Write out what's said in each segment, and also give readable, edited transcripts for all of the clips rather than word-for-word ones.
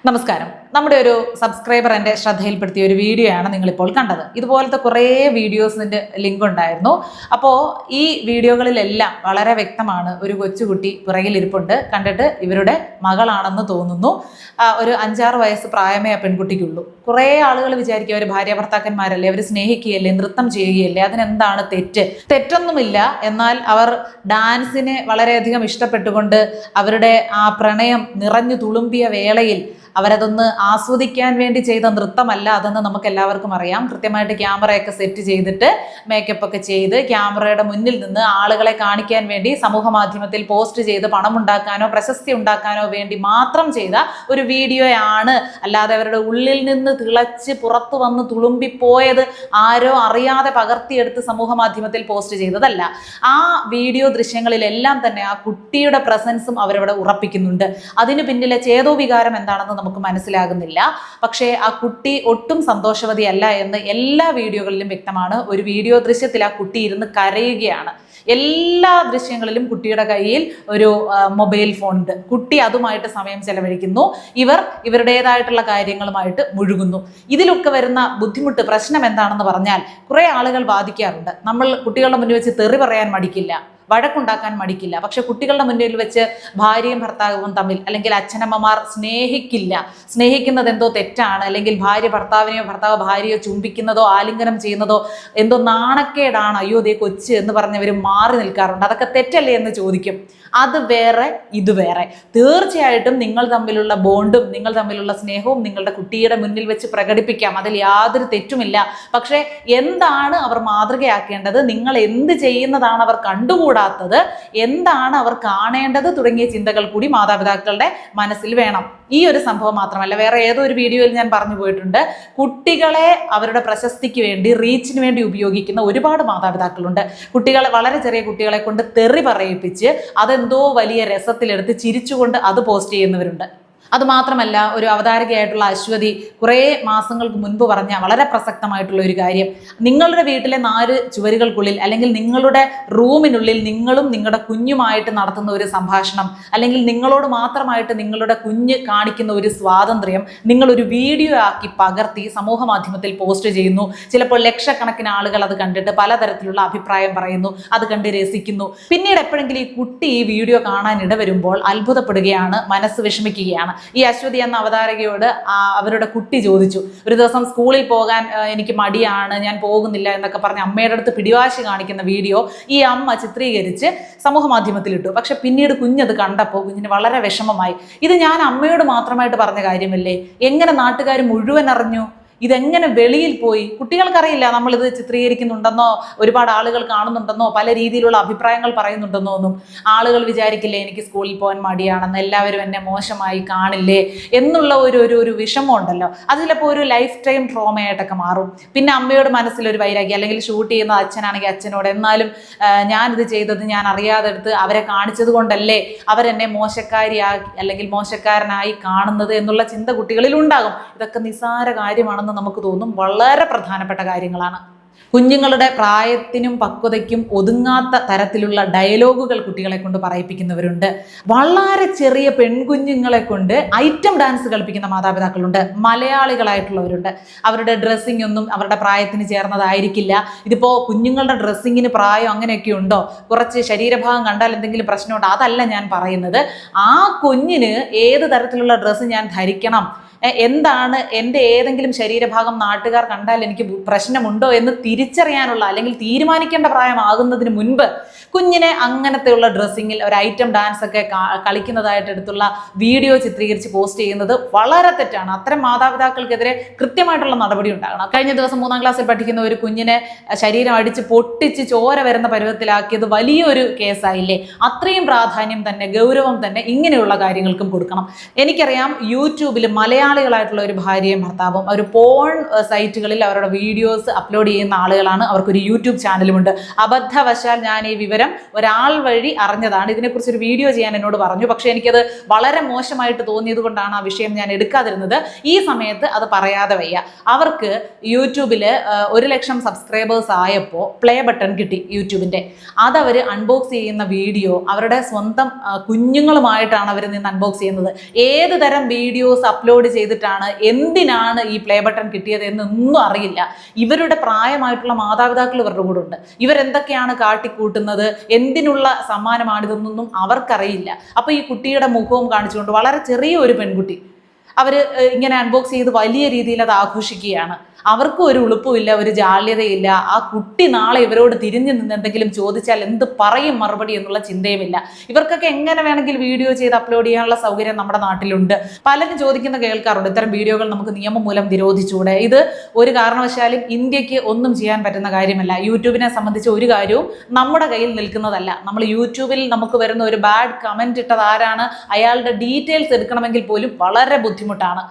നമസ്കാരം. നമ്മുടെ ഒരു സബ്സ്ക്രൈബർ എൻ്റെ ശ്രദ്ധയിൽപ്പെടുത്തിയ ഒരു വീഡിയോ ആണ് നിങ്ങളിപ്പോൾ കണ്ടത്. ഇതുപോലത്തെ കുറേ വീഡിയോസിൻ്റെ ലിങ്ക് ഉണ്ടായിരുന്നു. അപ്പോൾ ഈ വീഡിയോകളിലെല്ലാം വളരെ വ്യക്തമാണ് ഒരു കൊച്ചുകുട്ടി പുറകിലിരിപ്പുണ്ട്. കണ്ടിട്ട് ഇവരുടെ മകളാണെന്ന് തോന്നുന്നു. ഒരു 5-6 വയസ്സ് പ്രായമേ ആ പെൺകുട്ടിക്കുള്ളൂ. കുറേ ആളുകൾ വിചാരിക്കും അവർ ഭാര്യ ഭർത്താക്കന്മാരല്ലേ, അവർ സ്നേഹിക്കുകയല്ലേ, നൃത്തം ചെയ്യുകയല്ലേ, അതിനെന്താണ് തെറ്റ്? തെറ്റൊന്നുമില്ല. എന്നാൽ അവർ ഡാൻസിനെ വളരെയധികം ഇഷ്ടപ്പെട്ടുകൊണ്ട് അവരുടെ ആ പ്രണയം നിറഞ്ഞു തുളുമ്പിയ വേളയിൽ അവരതൊന്ന് ആസ്വദിക്കാൻ വേണ്ടി ചെയ്ത നൃത്തമല്ല അതെന്ന് നമുക്ക് എല്ലാവർക്കും അറിയാം. കൃത്യമായിട്ട് ക്യാമറയൊക്കെ സെറ്റ് ചെയ്തിട്ട് മേക്കപ്പ് ഒക്കെ ചെയ്ത് ക്യാമറയുടെ മുന്നിൽ നിന്ന് ആളുകളെ കാണിക്കാൻ വേണ്ടി സമൂഹ മാധ്യമത്തിൽ പോസ്റ്റ് ചെയ്ത് പണം ഉണ്ടാക്കാനോ പ്രശസ്തി ഉണ്ടാക്കാനോ വേണ്ടി മാത്രം ചെയ്ത ഒരു വീഡിയോയാണ്. അല്ലാതെ അവരുടെ ഉള്ളിൽ നിന്ന് തിളച്ച് പുറത്തു വന്ന് തുളുമ്പിപ്പോയത് ആരോ അറിയാതെ പകർത്തിയെടുത്ത് സമൂഹ മാധ്യമത്തിൽ പോസ്റ്റ് ചെയ്തതല്ല. ആ വീഡിയോ ദൃശ്യങ്ങളിലെല്ലാം തന്നെ ആ കുട്ടിയുടെ പ്രസൻസും അവരവിടെ ഉറപ്പിക്കുന്നുണ്ട്. അതിന് പിന്നിലെ ചേതോവികാരം എന്താണെന്ന് നമുക്ക് മനസ്സിലാകുന്നില്ല. പക്ഷേ ആ കുട്ടി ഒട്ടും സന്തോഷവതിയല്ല എന്ന് എല്ലാ വീഡിയോകളിലും വ്യക്തമാണ്. ഒരു വീഡിയോ ദൃശ്യത്തിൽ ആ കുട്ടി ഇരുന്ന് കരയുകയാണ്. എല്ലാ ദൃശ്യങ്ങളിലും കുട്ടിയുടെ കയ്യിൽ ഒരു മൊബൈൽ ഫോൺ ഉണ്ട്. കുട്ടി അതുമായിട്ട് സമയം ചെലവഴിക്കുന്നു. ഇവരുടേതായിട്ടുള്ള കാര്യങ്ങളുമായിട്ട് മുഴുകുന്നു. ഇതിലൊക്കെ വരുന്ന ബുദ്ധിമുട്ട്, പ്രശ്നം എന്താണെന്ന് പറഞ്ഞാൽ കുറേ ആളുകൾ വാദിക്കാറുണ്ട്. നമ്മൾ കുട്ടികളുടെ മുന്നിൽ വെച്ച് തെറി പറയാൻ മടിക്കില്ല, വഴക്കുണ്ടാക്കാൻ മടിക്കില്ല. പക്ഷെ കുട്ടികളുടെ മുന്നിൽ വെച്ച് ഭാര്യയും ഭർത്താവും തമ്മിൽ അല്ലെങ്കിൽ അച്ഛനമ്മമാർ സ്നേഹിക്കില്ല, സ്നേഹിക്കുന്നത് എന്തോ തെറ്റാണ്, അല്ലെങ്കിൽ ഭാര്യ ഭർത്താവിനെയോ ഭർത്താവ് ഭാര്യയോ ചുംബിക്കുന്നതോ ആലിംഗനം ചെയ്യുന്നതോ എന്തോ നാണക്കേടാണ്, അയ്യോ ദേ കൊച്ച് എന്ന് പറഞ്ഞവർ മാറി നിൽക്കാറുണ്ട്. അതൊക്കെ തെറ്റല്ലേ എന്ന് ചോദിക്കും. അത് വേറെ ഇത് വേറെ. തീർച്ചയായിട്ടും നിങ്ങൾ തമ്മിലുള്ള ബോണ്ടും നിങ്ങൾ തമ്മിലുള്ള സ്നേഹവും നിങ്ങളുടെ കുട്ടിയുടെ മുന്നിൽ വെച്ച് പ്രകടിപ്പിക്കാം, അതിൽ യാതൊരു തെറ്റുമില്ല. പക്ഷെ എന്താണ് അവർ മാതൃകയാക്കേണ്ടത്, നിങ്ങൾ എന്ത് ചെയ്യുന്നതാണ് അവർ കണ്ടുകൂടാത്തത്, എന്താണ് അവർ കാണേണ്ടത് തുടങ്ങിയ ചിന്തകൾ കൂടി മാതാപിതാക്കളുടെ മനസ്സിൽ വേണം. ഈ ഒരു സംഭവം മാത്രമല്ല, വേറെ ഏതോ ഒരു വീഡിയോയിൽ ഞാൻ പറഞ്ഞു പോയിട്ടുണ്ട്, കുട്ടികളെ അവരുടെ പ്രശസ്തിക്ക് വേണ്ടി റീച്ചിന് വേണ്ടി ഉപയോഗിക്കുന്ന ഒരുപാട് മാതാപിതാക്കളുണ്ട്. കുട്ടികളെ, വളരെ ചെറിയ കുട്ടികളെ കൊണ്ട് തെറി പറയിപ്പിച്ച് അതെന്തോ വലിയ രസത്തിലെടുത്ത് ചിരിച്ചുകൊണ്ട് അത് പോസ്റ്റ് ചെയ്യുന്നവരുണ്ട്. അതുമാത്രമല്ല, ഒരു അവതാരകയായിട്ടുള്ള അശ്വതി കുറേ മാസങ്ങൾക്ക് മുൻപ് പറഞ്ഞ വളരെ പ്രസക്തമായിട്ടുള്ള ഒരു കാര്യം, നിങ്ങളുടെ വീട്ടിലെ 4 ചുവരുകൾക്കുള്ളിൽ അല്ലെങ്കിൽ നിങ്ങളുടെ റൂമിനുള്ളിൽ നിങ്ങളും നിങ്ങളുടെ കുഞ്ഞുമായിട്ട് നടത്തുന്ന ഒരു സംഭാഷണം, അല്ലെങ്കിൽ നിങ്ങളോട് മാത്രമായിട്ട് നിങ്ങളുടെ കുഞ്ഞ് കാണിക്കുന്ന ഒരു സ്വാതന്ത്ര്യം നിങ്ങളൊരു വീഡിയോ ആക്കി പകർത്തി സമൂഹ മാധ്യമത്തിൽ പോസ്റ്റ് ചെയ്യുന്നു. ചിലപ്പോൾ ലക്ഷക്കണക്കിന് ആളുകൾ അത് കണ്ടിട്ട് പലതരത്തിലുള്ള അഭിപ്രായം പറയുന്നു, അത് കണ്ട് രസിക്കുന്നു. പിന്നീട് എപ്പോഴെങ്കിലും ഈ കുട്ടി ഈ വീഡിയോ കാണാൻ ഇടവരുമ്പോൾ അത്ഭുതപ്പെടുകയാണ്, മനസ്സ് വിഷമിക്കുകയാണ്. ഈ അശ്വതി എന്ന അവതാരകയോട് അവരുടെ കുട്ടി ചോദിച്ചു, ഒരു ദിവസം സ്കൂളിൽ പോകാൻ എനിക്ക് മടിയാണ്, ഞാൻ പോകുന്നില്ല എന്നൊക്കെ പറഞ്ഞ് അമ്മയുടെ അടുത്ത് പിടിവാശി കാണിക്കുന്ന വീഡിയോ ഈ അമ്മ ചിത്രീകരിച്ച് സമൂഹ മാധ്യമത്തിൽ ഇട്ടു. പക്ഷെ പിന്നീട് കുഞ്ഞത് കണ്ടപ്പോൾ കുഞ്ഞിന് വളരെ വിഷമമായി. ഇത് ഞാൻ അമ്മയോട് മാത്രമായിട്ട് പറഞ്ഞ കാര്യമല്ലേ, എങ്ങനെ നാട്ടുകാർ മുഴുവൻ അറിഞ്ഞു, ഇതെങ്ങനെ വെളിയിൽ പോയി? കുട്ടികൾക്കറിയില്ല നമ്മളിത് ചിത്രീകരിക്കുന്നുണ്ടെന്നോ ഒരുപാട് ആളുകൾ കാണുന്നുണ്ടെന്നോ പല രീതിയിലുള്ള അഭിപ്രായങ്ങൾ പറയുന്നുണ്ടെന്നോ ഒന്നും. ആളുകൾ വിചാരിക്കില്ലേ എനിക്ക് സ്കൂളിൽ പോകാൻ മടിയാണെന്ന്, എല്ലാവരും എന്നെ മോശമായി കാണില്ലേ എന്നുള്ള ഒരു വിഷമം ഉണ്ടല്ലോ. അത് ചിലപ്പോൾ ഒരു ലൈഫ് ടൈം ട്രോമയായിട്ടൊക്കെ മാറും. പിന്നെ അമ്മയോട് മനസ്സിലൊരു വൈരാഗ്യം, അല്ലെങ്കിൽ ഷൂട്ട് ചെയ്യുന്ന അച്ഛനാണെങ്കിൽ അച്ഛനോട്, എന്നാലും ഞാനിത് ചെയ്തത് ഞാൻ അറിയാതെ എടുത്ത് അവരെ കാണിച്ചത് കൊണ്ടല്ലേ അവരെന്നെ മോശക്കാരിയാക്കി അല്ലെങ്കിൽ മോശക്കാരനായി കാണുന്നത് എന്നുള്ള ചിന്ത കുട്ടികളിൽ ഉണ്ടാകും. ഇതൊക്കെ നിസ്സാര കാര്യമാണ് നമുക്ക് തോന്നും, വളരെ പ്രധാനപ്പെട്ട കാര്യങ്ങളാണ്. കുഞ്ഞുങ്ങളുടെ പ്രായത്തിനും പക്വതയ്ക്കും ഒതുങ്ങാത്ത തരത്തിലുള്ള ഡയലോഗുകൾ കുട്ടികളെ കൊണ്ട് പറയിപ്പിക്കുന്നവരുണ്ട്. വളരെ ചെറിയ പെൺകുഞ്ഞുങ്ങളെ കൊണ്ട് ഐറ്റം ഡാൻസ് കളിപ്പിക്കുന്ന മാതാപിതാക്കളുണ്ട്. മലയാളികളായിട്ടുള്ളവരുണ്ട്. അവരുടെ ഡ്രസ്സിംഗ് ഒന്നും അവരുടെ പ്രായത്തിന് ചേർന്നതായിരിക്കില്ല. ഇതിപ്പോൾ കുഞ്ഞുങ്ങളുടെ ഡ്രസ്സിങ്ങിന് പ്രായം അങ്ങനെയൊക്കെ ഉണ്ടോ? കുറച്ച് ശരീരഭാഗം കണ്ടാൽ എന്തെങ്കിലും പ്രശ്നമുണ്ടോ? അതല്ല ഞാൻ പറയുന്നത്. ആ കുഞ്ഞിന് ഏത് തരത്തിലുള്ള ഡ്രസ്സ് ഞാൻ ധരിക്കണം, എന്താണ് എൻ്റെ ഏതെങ്കിലും ശരീരഭാഗം നാട്ടുകാർ കണ്ടാൽ എനിക്ക് പ്രശ്നമുണ്ടോ എന്ന് തിരിച്ചറിയാനുള്ള അല്ലെങ്കിൽ തീരുമാനിക്കേണ്ട പ്രായമാകുന്നതിന് മുൻപ് കുഞ്ഞിനെ അങ്ങനത്തെയുള്ള ഡ്രസ്സിങ്ങിൽ ഒരു ഐറ്റം ഡാൻസ് ഒക്കെ കളിക്കുന്നതായിട്ട് എടുത്തുള്ള വീഡിയോ ചിത്രീകരിച്ച് പോസ്റ്റ് ചെയ്യുന്നത് വളരെ തെറ്റാണ്. അത്തരം മാതാപിതാക്കൾക്കെതിരെ കൃത്യമായിട്ടുള്ള നടപടി ഉണ്ടാകണം. കഴിഞ്ഞ ദിവസം 3ാം ക്ലാസ്സിൽ പഠിക്കുന്ന ഒരു കുഞ്ഞിനെ ശരീരം അടിച്ച് പൊട്ടിച്ച് ചോര വരുന്ന പരുവത്തിലാക്കിയത് വലിയൊരു കേസായില്ലേ? അത്രയും പ്രാധാന്യം തന്നെ, ഗൗരവം തന്നെ ഇങ്ങനെയുള്ള കാര്യങ്ങൾക്കും കൊടുക്കണം. എനിക്കറിയാം, യൂട്യൂബിൽ മലയാളികളായിട്ടുള്ള ഒരു ഭാര്യയും ഭർത്താവും ഒരു പോൺ സൈറ്റുകളിൽ അവരുടെ വീഡിയോസ് അപ്ലോഡ് ചെയ്യുന്ന ആളുകളാണ്. അവർക്കൊരു യൂട്യൂബ് ചാനലുമുണ്ട്. അബദ്ധവശാൽ ഞാൻ ഈ വിവരം ഒരാൾ വഴി അറിഞ്ഞതാണ്. ഇതിനെക്കുറിച്ച് ഒരു വീഡിയോ ചെയ്യാൻ എന്നോട് പറഞ്ഞു. പക്ഷെ എനിക്കത് വളരെ മോശമായിട്ട് തോന്നിയത് കൊണ്ടാണ് ആ വിഷയം ഞാൻ എടുക്കാതിരുന്നത്. ഈ സമയത്ത് അത് പറയാതെ വയ്യ. അവർക്ക് യൂട്യൂബിൽ 1 ലക്ഷം സബ്സ്ക്രൈബേഴ്സ് ആയപ്പോൾ പ്ലേ ബട്ടൺ കിട്ടി യൂട്യൂബിൻ്റെ. അതവർ അൺബോക്സ് ചെയ്യുന്ന വീഡിയോ അവരുടെ സ്വന്തം കുഞ്ഞുങ്ങളുമായിട്ടാണ് അവർ നിന്ന് അൺബോക്സ് ചെയ്യുന്നത്. ഏത് തരം വീഡിയോസ് അപ്ലോഡ് ചെയ്തിട്ടാണ്, എന്തിനാണ് ഈ പ്ലേ ബട്ടൺ കിട്ടിയത് എന്നൊന്നും അറിയില്ല. ഇവരുടെ പ്രായമായിട്ടുള്ള മാതാപിതാക്കൾ ഇവരുടെ കൂടെ ഉണ്ട്. ഇവരെന്തൊക്കെയാണ് കാട്ടിക്കൂട്ടുന്നത്, എന്തിനുള്ള സമ്മാനമാണിതെന്നൊന്നും അവർക്കറിയില്ല. അപ്പോൾ ഈ കുട്ടിയുടെ മുഖവും കാണിച്ചുകൊണ്ട് വളരെ ചെറിയ ഒരു പെൺകുട്ടി അവർ ഇങ്ങനെ അൺബോക്സ് ചെയ്ത് വലിയ രീതിയിൽ അത് ആഘോഷിക്കുകയാണ്. അവർക്കും ഒരു ഉളുപ്പുമില്ല, ഒരു ജാള്യതയില്ല. ആ കുട്ടി നാളെ ഇവരോട് തിരിഞ്ഞു നിന്ന് എന്തെങ്കിലും ചോദിച്ചാൽ എന്ത് പറയും മറുപടി എന്നുള്ള ചിന്തയുമില്ല. ഇവർക്കൊക്കെ എങ്ങനെ വേണമെങ്കിൽ വീഡിയോ ചെയ്ത് അപ്ലോഡ് ചെയ്യാനുള്ള സൗകര്യം നമ്മുടെ നാട്ടിലുണ്ട്. പലരും ചോദിക്കുന്ന കേൾക്കാറുണ്ട്, ഇത്തരം വീഡിയോകൾ നമുക്ക് നിയമം മൂലം നിരോധിച്ചുകൂടെ? ഇത് ഒരു കാരണവശാലും ഇന്ത്യക്ക് ഒന്നും ചെയ്യാൻ പറ്റുന്ന കാര്യമല്ല. യൂട്യൂബിനെ സംബന്ധിച്ച് ഒരു കാര്യവും നമ്മുടെ കയ്യിൽ നിൽക്കുന്നതല്ല. നമ്മൾ യൂട്യൂബിൽ നമുക്ക് വരുന്ന ഒരു ബാഡ് കമന്റ് ഇട്ടത് ആരാണ്, അയാളുടെ ഡീറ്റെയിൽസ് എടുക്കണമെങ്കിൽ പോലും വളരെ ബുദ്ധിമുട്ടാണ്.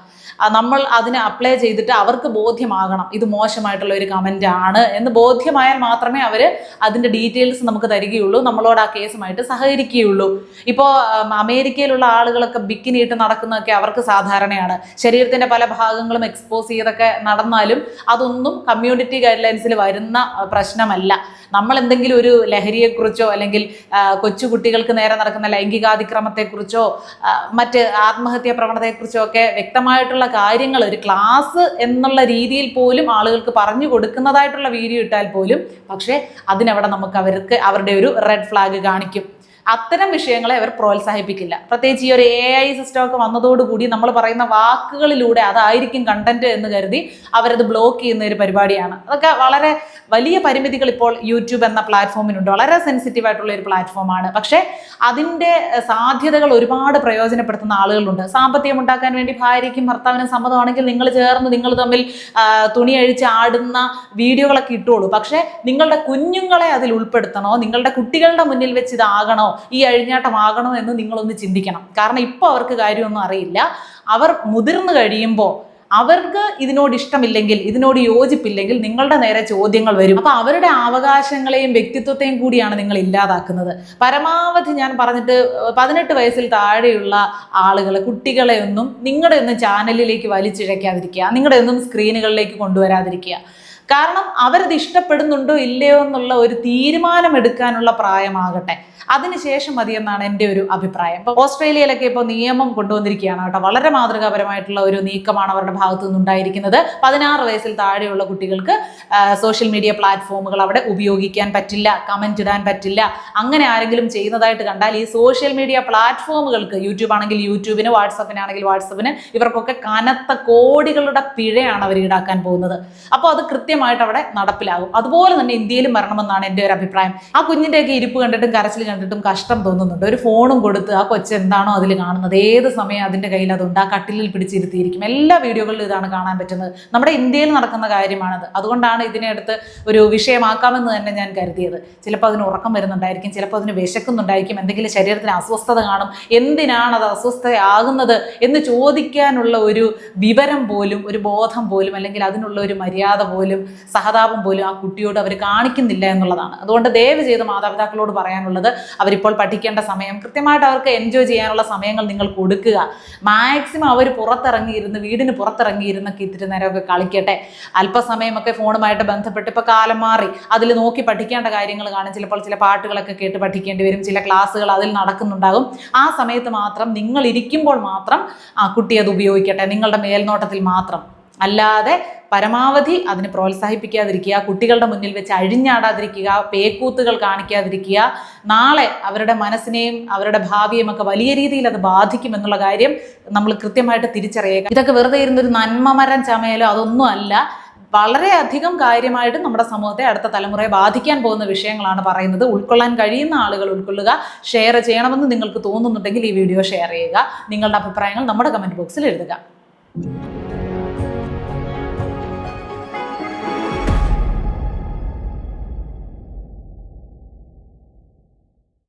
നമ്മൾ അതിനെ അപ്ലൈ ചെയ്തിട്ട് അവർക്ക് ബോധ്യമാകണം ഇത് മോശമായിട്ടുള്ള ഒരു കമന്റ് ആണ് എന്ന് ബോധ്യമായാൽ മാത്രമേ അവർ അതിൻ്റെ ഡീറ്റെയിൽസ് നമുക്ക് തരികയുള്ളൂ, നമ്മളോട് ആ കേസുമായിട്ട് സഹകരിക്കുകയുള്ളൂ. ഇപ്പോൾ അമേരിക്കയിലുള്ള ആളുകളൊക്കെ ബിക്കിനി ഇട്ട് നടക്കുന്നതൊക്കെ അവർക്ക് സാധാരണയാണ്. ശരീരത്തിൻ്റെ പല ഭാഗങ്ങളും എക്സ്പോസ് ചെയ്തൊക്കെ നടന്നാലും അതൊന്നും കമ്മ്യൂണിറ്റി ഗൈഡ് ലൈൻസിൽ വരുന്ന പ്രശ്നമല്ല. നമ്മൾ എന്തെങ്കിലും ഒരു ലഹരിയെക്കുറിച്ചോ അല്ലെങ്കിൽ കൊച്ചുകുട്ടികൾക്ക് നേരെ നടക്കുന്ന ലൈംഗികാതിക്രമത്തെക്കുറിച്ചോ മറ്റ് ആത്മഹത്യാ പ്രവണതയെക്കുറിച്ചോ ഒക്കെ വ്യക്തമായിട്ടുള്ള കാര്യങ്ങൾ ഒരു ക്ലാസ് എന്നുള്ള രീതിയിൽ പോലും ആളുകൾക്ക് പറഞ്ഞു കൊടുക്കുന്നതായിട്ടുള്ള വീഡിയോ ഇട്ടാൽ പോലും പക്ഷേ അതിനവിടെ നമുക്ക് അവരുടെ ഒരു റെഡ് ഫ്ലാഗ് കാണിക്കും. അത്തരം വിഷയങ്ങളെ അവർ പ്രോത്സാഹിപ്പിക്കില്ല. പ്രത്യേകിച്ച് ഈ ഒരു AI സിസ്റ്റമൊക്കെ വന്നതോടുകൂടി നമ്മൾ പറയുന്ന വാക്കുകളിലൂടെ അതായിരിക്കും കണ്ടന്റ് എന്ന് കരുതി അവരത് ബ്ലോക്ക് ചെയ്യുന്ന ഒരു പരിപാടിയാണ്. അതൊക്കെ വളരെ വലിയ പരിമിതികൾ ഇപ്പോൾ യൂട്യൂബ് എന്ന പ്ലാറ്റ്ഫോമിനുണ്ട്. വളരെ സെൻസിറ്റീവ് ആയിട്ടുള്ള ഒരു പ്ലാറ്റ്ഫോമാണ്. പക്ഷേ അതിൻ്റെ സാധ്യതകൾ ഒരുപാട് പ്രയോജനപ്പെടുത്തുന്ന ആളുകളുണ്ട്. സാമ്പത്തികം ഉണ്ടാക്കാൻ വേണ്ടി ഭാര്യയ്ക്കും ഭർത്താവിനും സമ്മതമാണെങ്കിൽ നിങ്ങൾ ചേർന്ന് നിങ്ങൾ തമ്മിൽ തുണി അഴിച്ച് ആടുന്ന വീഡിയോകളൊക്കെ ഇട്ടോളൂ. പക്ഷേ നിങ്ങളുടെ കുഞ്ഞുങ്ങളെ അതിൽ ഉൾപ്പെടുത്തണോ, നിങ്ങളുടെ കുട്ടികളുടെ മുന്നിൽ വെച്ച് ഇതാകണോ, ഈ അഴിഞ്ഞാട്ടമാകണോ എന്ന് നിങ്ങളൊന്ന് ചിന്തിക്കണം. കാരണം ഇപ്പോൾ അവർക്ക് കാര്യമൊന്നും അറിയില്ല. അവർ മുതിർന്നു കഴിയുമ്പോൾ അവർക്ക് ഇതിനോട് ഇഷ്ടമില്ലെങ്കിൽ, ഇതിനോട് യോജിപ്പില്ലെങ്കിൽ നിങ്ങളുടെ നേരെ ചോദ്യങ്ങൾ വരും. അപ്പൊ അവരുടെ അവകാശങ്ങളെയും വ്യക്തിത്വത്തെയും കൂടിയാണ് നിങ്ങൾ ഇല്ലാതാക്കുന്നത്. പരമാവധി ഞാൻ പറഞ്ഞിട്ട് 18 വയസ്സിൽ താഴെയുള്ള ആളുകളെ, കുട്ടികളെ ഒന്നും നിങ്ങളുടെ ഒന്നും ചാനലിലേക്ക് വലിച്ചിഴക്കാതിരിക്കുക, നിങ്ങളുടെ ഒന്നും സ്ക്രീനുകളിലേക്ക് കൊണ്ടുവരാതിരിക്കുക. കാരണം അവരത് ഇഷ്ടപ്പെടുന്നുണ്ടോ ഇല്ലയോ എന്നുള്ള ഒരു തീരുമാനം എടുക്കാനുള്ള പ്രായമാകട്ടെ, അതിനുശേഷം മതിയെന്നാണ് എൻ്റെ ഒരു അഭിപ്രായം. ഇപ്പോൾ ഓസ്ട്രേലിയയിലൊക്കെ ഇപ്പോൾ നിയമം കൊണ്ടുവന്നിരിക്കുകയാണ് കേട്ടോ. വളരെ മാതൃകാപരമായിട്ടുള്ള ഒരു നീക്കമാണ് അവരുടെ ഭാഗത്തു നിന്നുണ്ടായിരിക്കുന്നത്. 16 വയസ്സിൽ താഴെയുള്ള കുട്ടികൾക്ക് സോഷ്യൽ മീഡിയ പ്ലാറ്റ്ഫോമുകൾ അവിടെ ഉപയോഗിക്കാൻ പറ്റില്ല, കമന്റ് ഇടാൻ പറ്റില്ല. അങ്ങനെ ആരെങ്കിലും ചെയ്യുന്നതായിട്ട് കണ്ടാൽ ഈ സോഷ്യൽ മീഡിയ പ്ലാറ്റ്ഫോമുകൾക്ക്, യൂട്യൂബ് ആണെങ്കിൽ യൂട്യൂബിന്, വാട്സപ്പിനാണെങ്കിൽ വാട്സപ്പിന്, ഇവർക്കൊക്കെ കനത്ത കോടികളുടെ പിഴയാണ് അവർ ഈടാക്കാൻ പോകുന്നത്. അപ്പോൾ അത് കൃത്യമായിട്ട് അവിടെ നടപ്പിലാകും. അതുപോലെ തന്നെ ഇന്ത്യയിലും വരണമെന്നാണ് എൻ്റെ ഒരു അഭിപ്രായം. ആ കുഞ്ഞിൻ്റെയൊക്കെ ഇരിപ്പ് കണ്ടിട്ടും കരച്ചിൽ കണ്ടിട്ടും കഷ്ടം തോന്നുന്നുണ്ട്. ഒരു ഫോണും കൊടുത്ത് ആ കൊച്ചെന്താണോ അതിൽ കാണുന്നത്, ഏത് സമയം അതിൻ്റെ കയ്യിൽ അതുണ്ട്, ആ കട്ടിലിൽ പിടിച്ചിരുത്തിയിരിക്കും. എല്ലാ വീഡിയോകളിലും ഇതാണ് കാണാൻ പറ്റുന്നത്. നമ്മുടെ ഇന്ത്യയിൽ നടക്കുന്ന കാര്യമാണത്. അതുകൊണ്ടാണ് ഇതിനെ എടുത്ത് ഒരു വിഷയമാക്കാമെന്ന് തന്നെ ഞാൻ കരുതിയത്. ചിലപ്പോൾ അതിന് ഉറക്കം വരുന്നുണ്ടായിരിക്കും, ചിലപ്പോൾ അതിന് വിശക്കുന്നുണ്ടായിരിക്കും, എന്തെങ്കിലും ശരീരത്തിന് അസ്വസ്ഥത കാണും. എന്തിനാണ് അത് അസ്വസ്ഥയാകുന്നത് എന്ന് ചോദിക്കാനുള്ള ഒരു വിവരം പോലും, ഒരു ബോധം പോലും, അല്ലെങ്കിൽ അതിനുള്ള ഒരു മര്യാദ പോലും, സഹതാപം പോലും ആ കുട്ടിയോട് അവർ കാണിക്കുന്നില്ല എന്നുള്ളതാണ്. അതുകൊണ്ട് ദയവ് ചെയ്ത് മാതാപിതാക്കളോട് പറയാനുള്ളത്, അവരിപ്പോൾ പഠിക്കേണ്ട സമയം, കൃത്യമായിട്ട് അവർക്ക് എൻജോയ് ചെയ്യാനുള്ള സമയങ്ങൾ നിങ്ങൾ കൊടുക്കുക. മാക്സിമം അവർ പുറത്തിറങ്ങിയിരുന്ന്, വീടിന് പുറത്തിറങ്ങിയിരുന്നൊക്കെ ഇത്തിരി നേരമൊക്കെ കളിക്കട്ടെ. അല്പസമയമൊക്കെ ഫോണുമായിട്ട് ബന്ധപ്പെട്ട് ഇപ്പോൾ കാലം മാറി, അതിൽ നോക്കി പഠിക്കേണ്ട കാര്യങ്ങൾ കാണും. ചിലപ്പോൾ ചില പാട്ടുകളൊക്കെ കേട്ട് പഠിക്കേണ്ടി വരും, ചില ക്ലാസ്സുകൾ അതിൽ നടക്കുന്നുണ്ടാകും. ആ സമയത്ത് മാത്രം, നിങ്ങൾ ഇരിക്കുമ്പോൾ മാത്രം ആ കുട്ടി അത് ഉപയോഗിക്കട്ടെ, നിങ്ങളുടെ മേൽനോട്ടത്തിൽ മാത്രം. അല്ലാതെ പരമാവധി അതിന് പ്രോത്സാഹിപ്പിക്കാതിരിക്കുക, കുട്ടികളുടെ മുന്നിൽ വെച്ച് അഴിഞ്ഞാടാതിരിക്കുക, പേക്കൂത്തുകൾ കാണിക്കാതിരിക്കുക. നാളെ അവരുടെ മനസ്സിനെയും അവരുടെ ഭാവിയെയും ഒക്കെ വലിയ രീതിയിൽ അത് ബാധിക്കുമെന്നുള്ള കാര്യം നമ്മൾ കൃത്യമായിട്ട് തിരിച്ചറിയുക. ഇതൊക്കെ വെറുതെ ഇരുന്നൊരു നന്മമരം ചമയലോ അതൊന്നും അല്ല. വളരെയധികം കാര്യമായിട്ട് നമ്മുടെ സമൂഹത്തെ, അടുത്ത തലമുറയെ ബാധിക്കാൻ പോകുന്ന വിഷയങ്ങളാണ് പറയുന്നത്. ഉൾക്കൊള്ളാൻ കഴിയുന്ന ആളുകൾ ഉൾക്കൊള്ളുക. ഷെയർ ചെയ്യണമെന്ന് നിങ്ങൾക്ക് തോന്നുന്നുണ്ടെങ്കിൽ ഈ വീഡിയോ ഷെയർ ചെയ്യുക. നിങ്ങളുടെ അഭിപ്രായങ്ങൾ നമ്മുടെ കമൻറ്റ് ബോക്സിൽ എഴുതുക.